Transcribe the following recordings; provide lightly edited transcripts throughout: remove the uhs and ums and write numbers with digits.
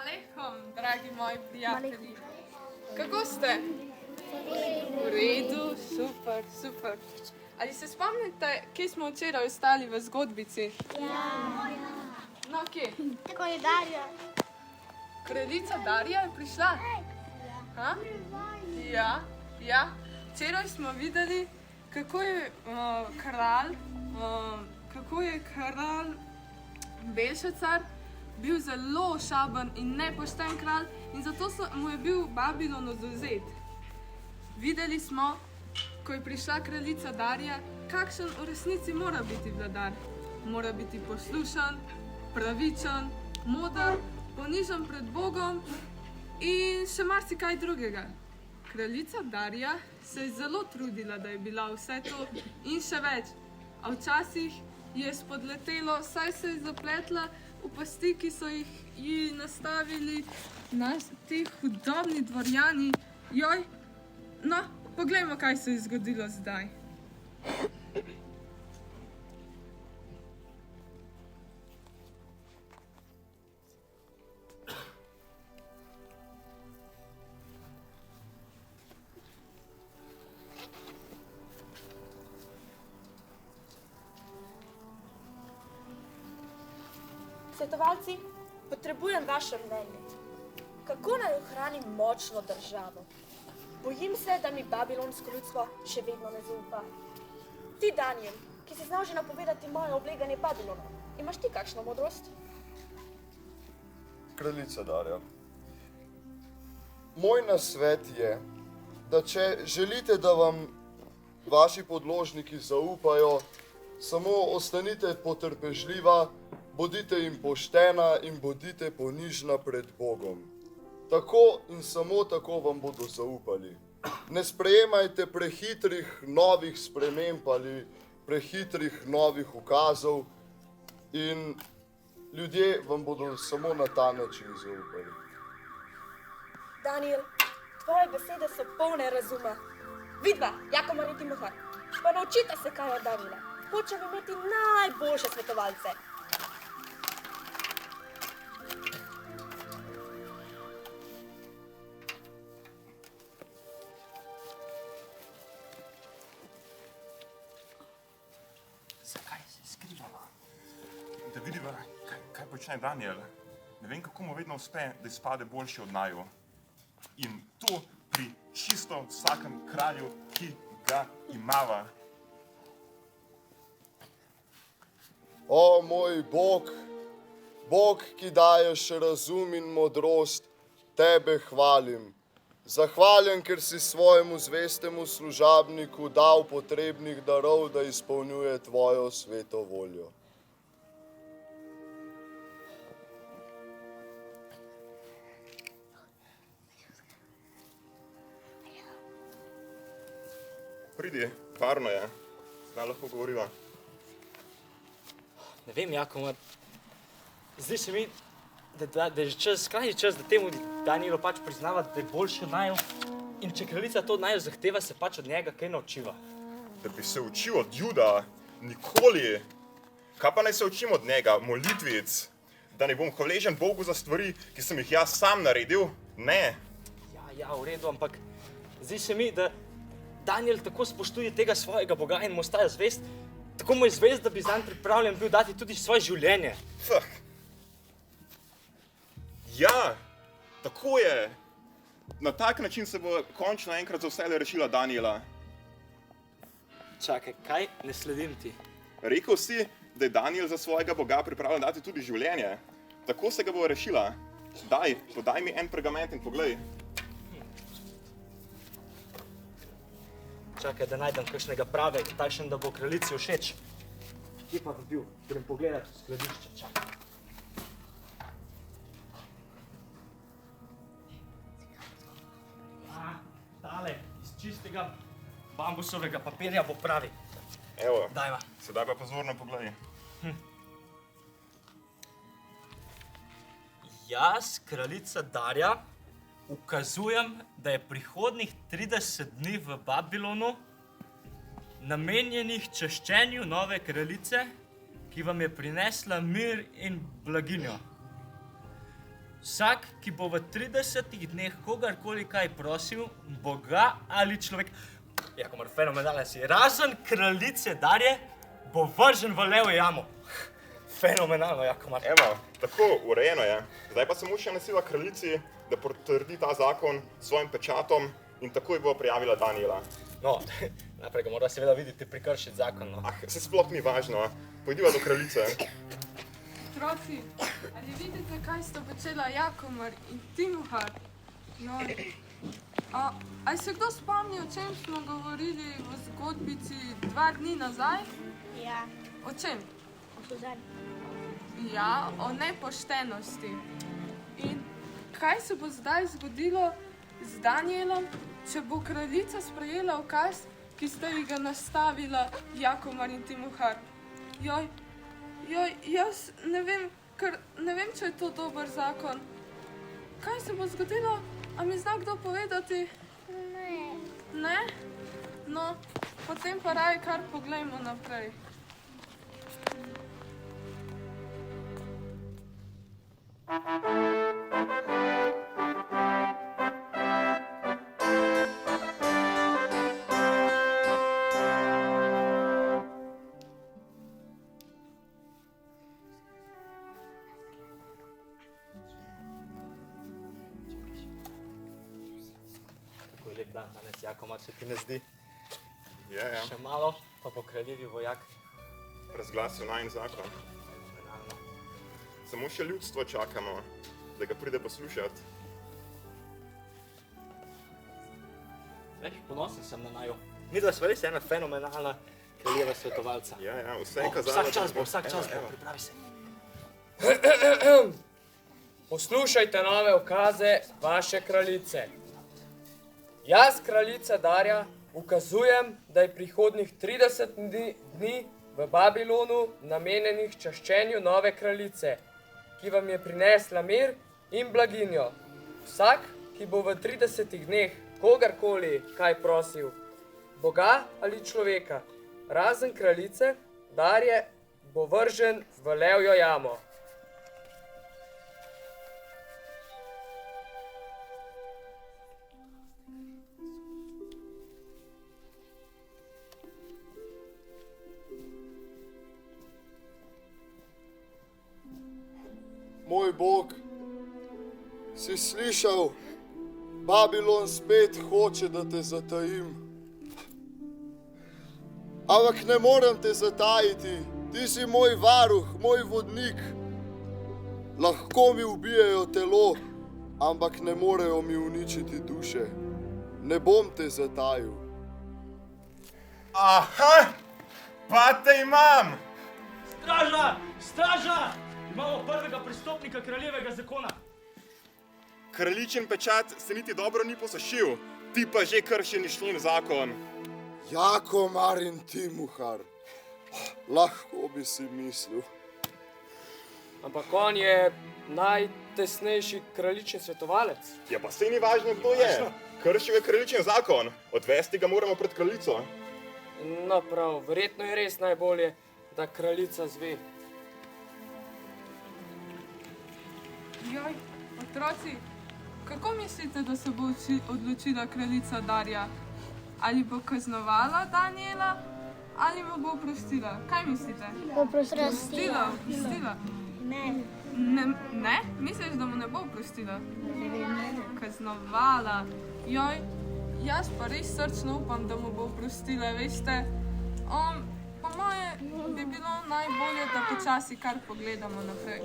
alejkum, dragi moji prijatelji. Kako ste? V redu, super, super. Ali se spomnite, kje smo včeraj ostali v zgodbici? No, kje? Tako je Darja. Kraljica Darja je prišla? Ha? Ja. Včeraj smo videli, kako je kralj Belšacar bil zelo ošaben in nepošten kralj in zato mu je bil Babilon odvzet. Videli smo, ko je prišla kraljica Darja, kakšen v resnici mora biti vladar. Mora biti poslušen, pravičen, moder, ponižen pred Bogom in še marsikaj drugega. Kraljica Darja se je zelo trudila, da je bila vse to in še več, a včasih je spodletelo, saj se je zapletla v pasti, ki so ji nastavili ti hudobni dvorjani. Joj, no, poglejmo, kaj se je zgodilo zdaj. Svetovalci, potrebujem vaše mnenje. Kako naj ohranim močno državo? Bojim se, da mi babilonsko ljudstvo še vedno ne zaupa. Ti, Daniel, ki si znal že napovedati moje obleganje Babilona, imaš ti kakšno modrost? Kraljica Darja, moj nasvet je, da če želite, da vam vaši podložniki zaupajo, samo ostanite potrpežljiva, bodite jim poštena in bodite ponižna pred Bogom. Tako in samo tako vam bodo zaupali. Ne sprejemajte prehitrih novih sprememb ali prehitrih novih ukazov in ljudje vam bodo samo na ta način zaupali. Daniel, tvoje besede so polne razuma. Vidva, jako Marjeti Mohar, pa naučite se kaj od Daniela. Hočem imeti najboljše svetovalce. Zakaj se skrivala? Da vidiva, kaj počne Daniel. Ne vem, kako mu vedno uspe, da izpade boljši od naju. In to pri čisto vsakem kralju, ki ga imava. O moj Bog, Bog, ki daješ razum in modrost, tebe hvalim. Zahvaljen, ker si svojemu zvestemu služabniku dal potrebnih darov, da izpolnjuje tvojo sveto voljo. Pridi, varno je. Zdaj lahko govoriva. Ne vem, Jakov, zdi se mi, da je že skrajni čas, da temu Danielu pač priznava, da je boljši od naju. In če kraljica to od naju zahteva, se pač od njega kaj naučiva. Da bi se učil od Juda, nikoli. Kaj pa naj se učim od njega, molitvic? Da ne bom hvaležen Bogu za stvari, ki sem jih jaz sam naredil? Ne. Ja, v redu, ampak zdi se mi, da Daniel tako spoštuje tega svojega Boga in mu ostaja zvest, tako mu je zvest, da bi zanj pripravljen bil dati tudi svoje življenje. Ja, tako je. Na tak način se bo končno enkrat za vselej rešila Daniela. Čakaj, kaj? Ne sledim ti. Rekel si, da je Daniel za svojega Boga pripravljen dati tudi življenje. Tako se ga bo rešila. Podaj mi en pergament in poglej. Čakaj, da najdem kakšnega pravega, takšen, da bo kraljici všeč. Kje pa bi bil? Grem pogledat v skladišče, čakaj. Tale, iz čistega bambusovega papirja bo pravi. Evo, Dajva. sedaj pa pozorno poglej. Jaz, kraljica Darja, ukazujem, da je prihodnjih 30 dni v Babilonu namenjenih čaščenju nove kraljice, ki vam je prinesla mir in blaginjo. Vsak, ki bo v 30 dneh kogarkoli kaj prosil, Boga ali človek, Jakomar, fenomenalen si, razen kraljice Darje, bo vržen v levo jamo. Fenomenalno, Jakomar. Evo, tako, urejeno je. Zdaj pa samo še nasila kraljici, da potrdi ta zakon s svojim pečatom in takoj bo prijavila Daniela. No, najprej ga mora seveda videti prekršiti zakon, no. Ah, se sploh ni važno. Pojdiva do kraljice. Otroci, ali vidite, kaj sta počela Jakomar in Timohar? No, ali se kdo spomni, o čem smo govorili v zgodbici 2 dni nazaj? Ja, O čem? o Suzani. Ja, o nepoštenosti. In kaj se bo zdaj zgodilo z Danielom, če bo kraljica sprejela ukaz, ki sta ji ga nastavila Jakomar in Timohar? Joj, jaz ne vem, če je to dober zakon. Kaj se bo zgodilo? A mi zna kdo povedati? Ne. Ne? No, potem pa raje kar poglejmo naprej. Tako je lep dan danes, Jakomar, se ti ne zdi? Ja. Še malo, pa bo kraljevi vojak. Razglasil najin zakon. Fenomenalno. Samo še ljudstvo čakamo, da ga pride poslušati. Veš, ponosen sem na naju. Midva sva res ena fenomenalna kraljeva svetovalca. Ja, vse je kazalo. Vsak čas bo, pripravi se. Poslušajte nove ukaze vaše kraljice. Jaz, kraljica Darja, ukazujem, da je prihodnjih 30 dni v Babilonu namenjenih čaščenju nove kraljice, ki vam je prinesla mir in blaginjo. Vsak, ki bo v 30 dneh kogarkoli kaj prosil, Boga ali človeka, razen kraljice Darje, bo vržen v levjo jamo. Moj Bog, si slišal, Babilon spet hoče, da te zatajim. Ampak ne morem te zatajiti, ti si moj varuh, moj vodnik. Lahko mi ubijejo telo, ampak ne morejo mi uničiti duše. Ne bom te zatajil. Aha, pa te imam! Straža! Straža! Imamo prvega prestopnika kraljevega zakona. Kraljičin pečat se niti dobro ni posušil, ti pa že kršiš njen zakon. Jakomar in Timohar, lahko bi si mislil. Ampak on je najtesnejši kraljičin svetovalec. Ja pa sej ni važno, kdo je. Kršil je kraljičin zakon, odvesti ga moramo pred kraljico. No prav, verjetno je res najbolje, da kraljica zve. Joj, otroci, kako mislite, da se bo odločila kraljica Darja? Ali bo kaznovala Daniela, ali mu bo oprostila? Kaj mislite? Oprostila. Ne? Misliš, da mu ne bo oprostila? Kaznovala. Joj, jaz pa res srčno upam, da mu bo oprostila, veste. Po moje bi bilo najbolje, da počasi kar pogledamo naprej.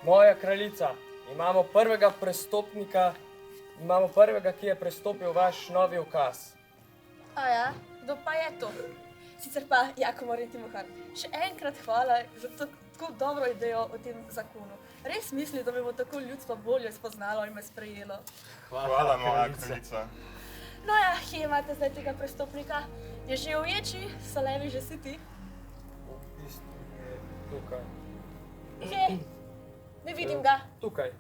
Moja kraljica, imamo prvega prestopnika, ki je prestopil vaš novi ukaz. A ja, kdo pa je to? Sicer pa Jakomar in Timohar, še enkrat hvala za tako dobro idejo o tem zakonu. Res mislim, da bi bo tako ljudstvo bolje spoznalo in me sprejelo. Hvala, moja kraljica. No ja, kje imate zdaj tega prestopnika? Je že uječi, so levi že siti. V bistvu je tukaj. Kje? Ne vidim ga. Tukaj.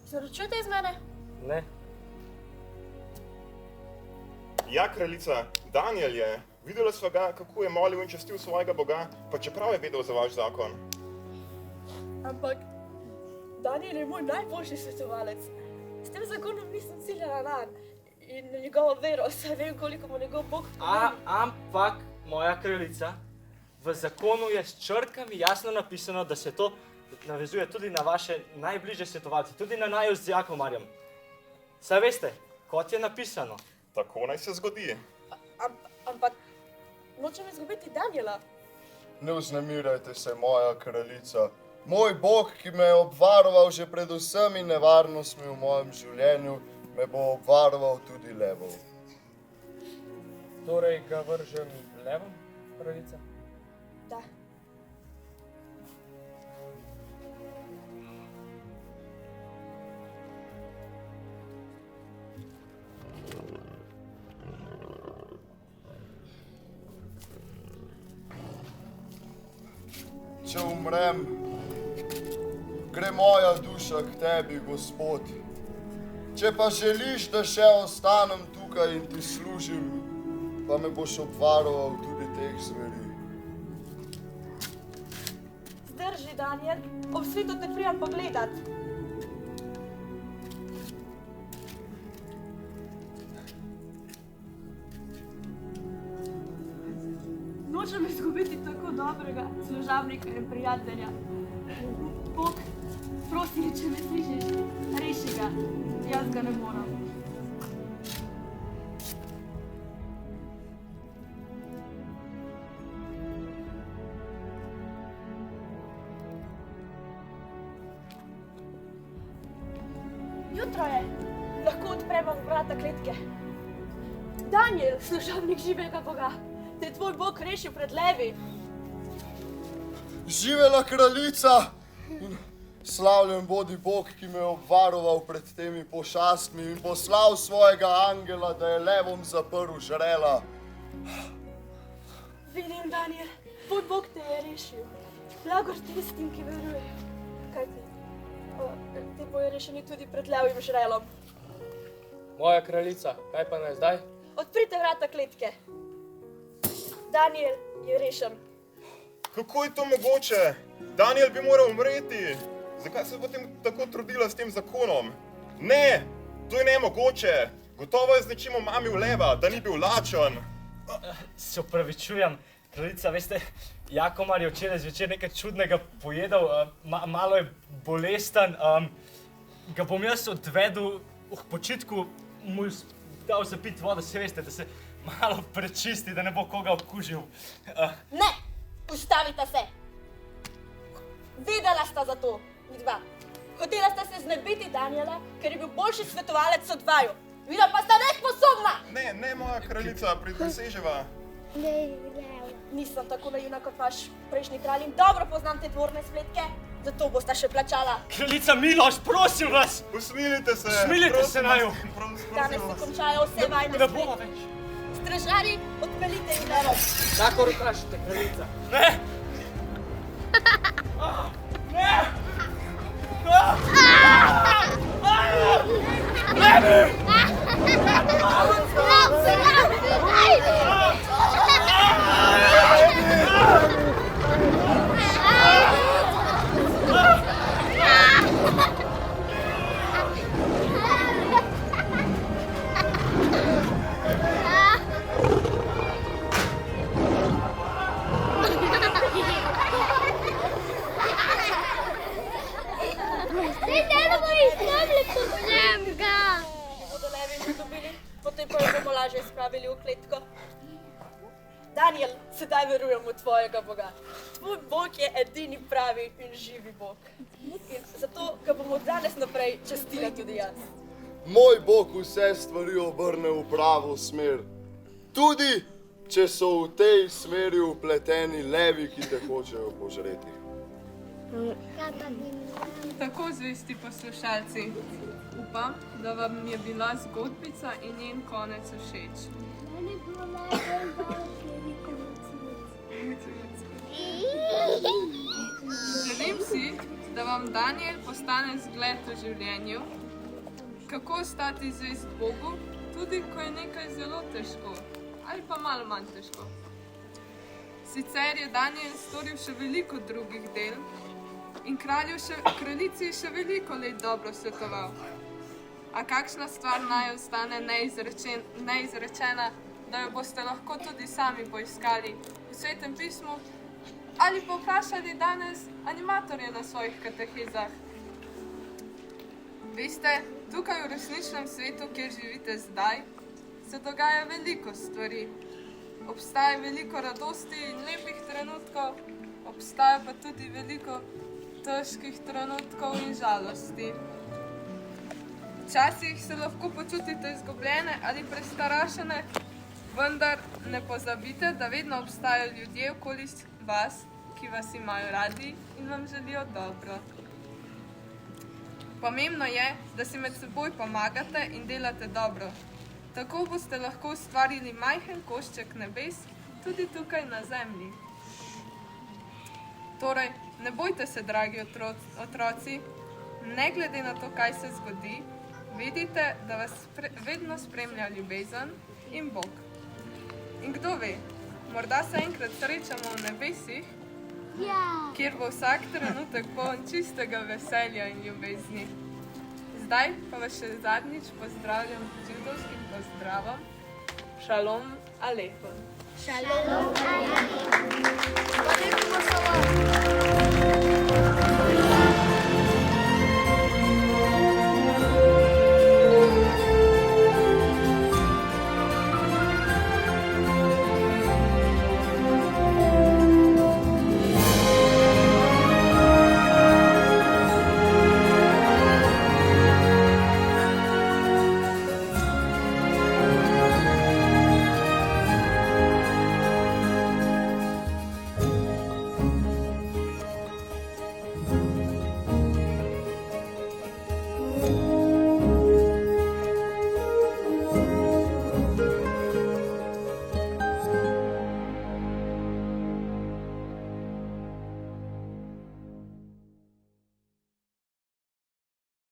Zaročujete iz mene? Ne. Ja, kraljica, Daniel je. Videla sva ga, kako je molil in častil svojega boga, pa čeprav je vedel za vaš zakon. Ampak Daniel je moj najboljši svetovalec. S tem zakonom nisem ciljala nanj in na njegovo vero, saj vem, koliko mu njegov bog pomeni. Ampak, moja kraljica, v zakonu je s črkami jasno napisano, da se to navezuje tudi na vaše najbližje svetovalce, tudi na naju z Jakomarjem. Saj veste, kot je napisano. Tako naj se zgodi. Ampak nočem izgubiti Daniela. Ne vznemirjajte se, moja kraljica. Moj bog, ki me je obvaroval že pred vsemi nevarnostmi v mojem življenju, me bo obvaroval tudi levov. Torej ga vržem levom, kraljica? Da. Če umrem, gre moja duša k tebi, Gospod. Če pa želiš, da še ostanem tukaj in ti služim, pa me boš obvaroval tudi teh zveri. Zdrži, Daniel, ob svitu te prijam pogledat. Nočem izgubiti tako dobrega služabnika in prijatelja. Bog, prosim, če me slišiš, reši ga, jaz ga ne moram. Jutro je, lahko odpremo vrata kletke. Daniel, služabnik živega Boga, te je tvoj Bog rešil pred levi. Živela kraljica in slavljen bodi Bog, ki me je obvaroval pred temi pošastmi in poslal svojega angela, da je levom zaprl žrela. Vidim, Daniel, tvoj Bog te je rešil. Blagor tistim, ki verujejo. Kaj ti? Ti bojo rešeni tudi pred levim žrelom. Moja kraljica, kaj pa naj zdaj? Odprite vrata kletke. Daniel je rešen. Kako je to mogoče? Daniel bi moral umreti. Zakaj se potem tako trudila s tem zakonom? Ne, to je nemogoče. Gotovo je z nečim omamil leva, da ni bil lačen. Se opravičujem, kraljica, veste, Jakomar je včeraj zvečer nekaj čudnega pojedel, malo je bolesten, ga bom jaz odvedel v počitku, mu dal zapiti vodo, se veste, da se malo prečisti, da ne bo koga okužil. Ne, ustavita se. Vedela sta za to, vidva. Hotela sta se znebiti Daniela, ker je bil boljši svetovalec od vaju. Vidva pa sta nesposobna. Ne, moja kraljica, priseževa. Nisem tako naivna kot vaš prejšnji kralj in dobro poznam te dvorne spletke, zato bosta še plačala. Kraljica Miloš, prosim vas! Usmilite se. Usmilite se naju. Danes se končajo vse vajne Ne bomo spletke. več. Stražarji, odpeljite jih levo. Tako rokašite, kraljica. Ne! Ne! Bodo levi že dobili, potem pa jih bomo lažje spravili v kletko. Daniel, sedaj verujem v tvojega Boga. Tvoj Bog je edini pravi in živi Bog. In zato ga bomo od danes naprej častila tudi jaz. Moj Bog vse stvari obrne v pravo smer. Tudi, če so v tej smeri vpleteni levi, ki te hočejo požreti. Kaj pa bi Tako, zvesti poslušalci, upam, da vam je bila zgodbica in njen konec všeč. Meni je bilo najbolj Želim si, da vam Daniel postane zgled v življenju, kako ostati zvest Bogu, tudi ko je nekaj zelo težko ali pa malo manj težko. Sicer je Daniel storil še veliko drugih del in kraljici je še veliko let dobro svetoval. A kakšna stvar naj ostane neizrečena, da jo boste lahko tudi sami poiskali v Svetem pismu ali pa vprašali danes animatorje na svojih katehezah. Veste, tukaj v resničnem svetu, kjer živite zdaj, se dogaja veliko stvari. Obstaja veliko radosti in lepih trenutkov, obstaja pa tudi veliko težkih trenutkov in žalosti. Včasih se lahko počutite izgubljene ali prestarašene, vendar ne pozabite, da vedno obstajajo ljudje okoli vas, ki vas imajo radi in vam želijo dobro. Pomembno je, da si med seboj pomagate in delate dobro. Tako boste lahko ustvarili majhen košček nebes tudi tukaj na zemlji. Torej, ne bojte se, dragi otroci, ne glede na to, kaj se zgodi, vedite, da vas vedno spremlja ljubezen in Bog. In kdo ve, morda se enkrat srečamo v nebesih, kjer bo vsak trenutek poln čistega veselja in ljubezni. Zdaj pa vas še zadnjič pozdravljam z judovskim pozdravom. Šalom aleichem. Shalom. Pa ne bi